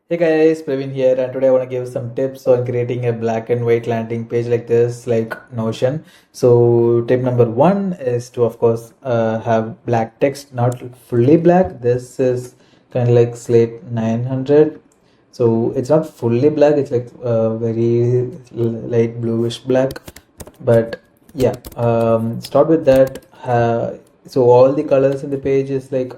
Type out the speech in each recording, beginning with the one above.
Hey guys, Praveen here, and today I want to give some tips on creating a black and white landing page like this, like Notion. So, tip number one is to, of course, have black text, not fully black. This is kind of like Slate 900. So, it's not fully black, it's like very light bluish black. But yeah, start with that. So, all the colors in the page is like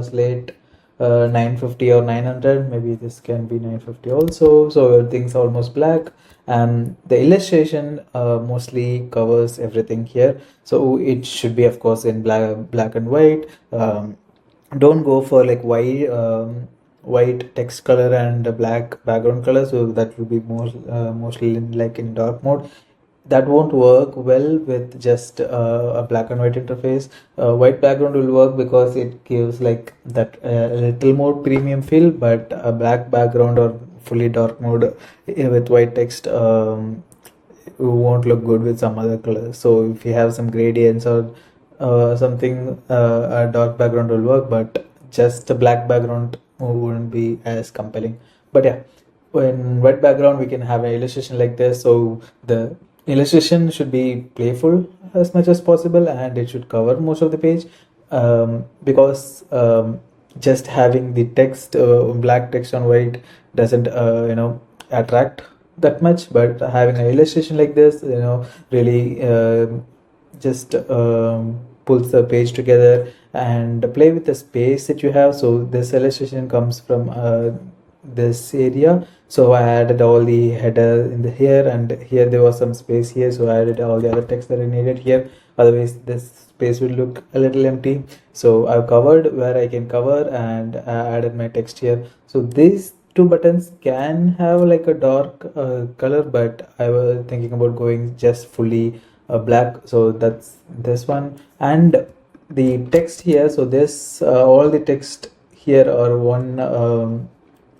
slate 950 or 900. Maybe this can be 950 also, so everything's almost black, and the illustration mostly covers everything here, so it should be of course in black and white. Don't go for like white text color and a black background color, so that will be more mostly like in dark mode. That won't work well with just a black and white interface. White background will work because it gives like that little more premium feel, but a black background or fully dark mode with white text won't look good with some other colors. So if you have some gradients or something, a dark background will work, but just a black background wouldn't be as compelling. But yeah, in white background we can have an illustration like this, so the illustration should be playful as much as possible, and it should cover most of the page, because just having the text, black text on white, doesn't attract that much. But having an illustration like this, really just pulls the page together and play with the space that you have. So this illustration comes from this area, so I added all the header in the here, and here there was some space here, so I added all the other text that I needed here. Otherwise this space will look a little empty, so I've covered where I can cover, and I added my text here. So these two buttons can have like a dark color, but I was thinking about going just fully black, so that's this one. And the text here, so this all the text here are one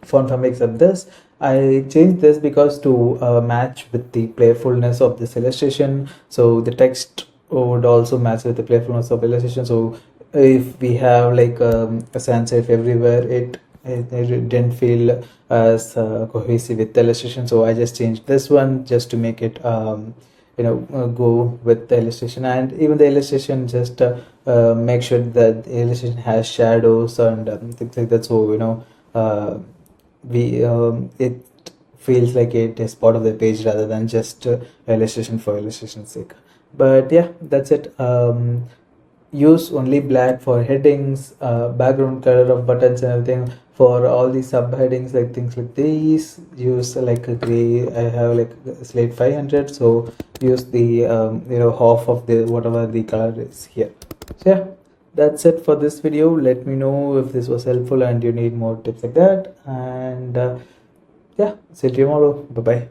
font family except this. I changed this because to match with the playfulness of this illustration, so the text would also match with the playfulness of illustration. So if we have like a sans serif everywhere, it didn't feel as cohesive with the illustration, so I just changed this one just to make it go with the illustration. And even the illustration, just make sure that the illustration has shadows and things like that, so we it feels like it is part of the page rather than just illustration for illustration's sake. But yeah, that's it. Use only black for headings, background color of buttons and everything. For all the subheadings, like things like these, use like a gray. I have like slate 500, so use the half of the whatever the color is here. So yeah, that's it for this video. Let me know if this was helpful and you need more tips like that. And yeah, see you tomorrow. Bye bye.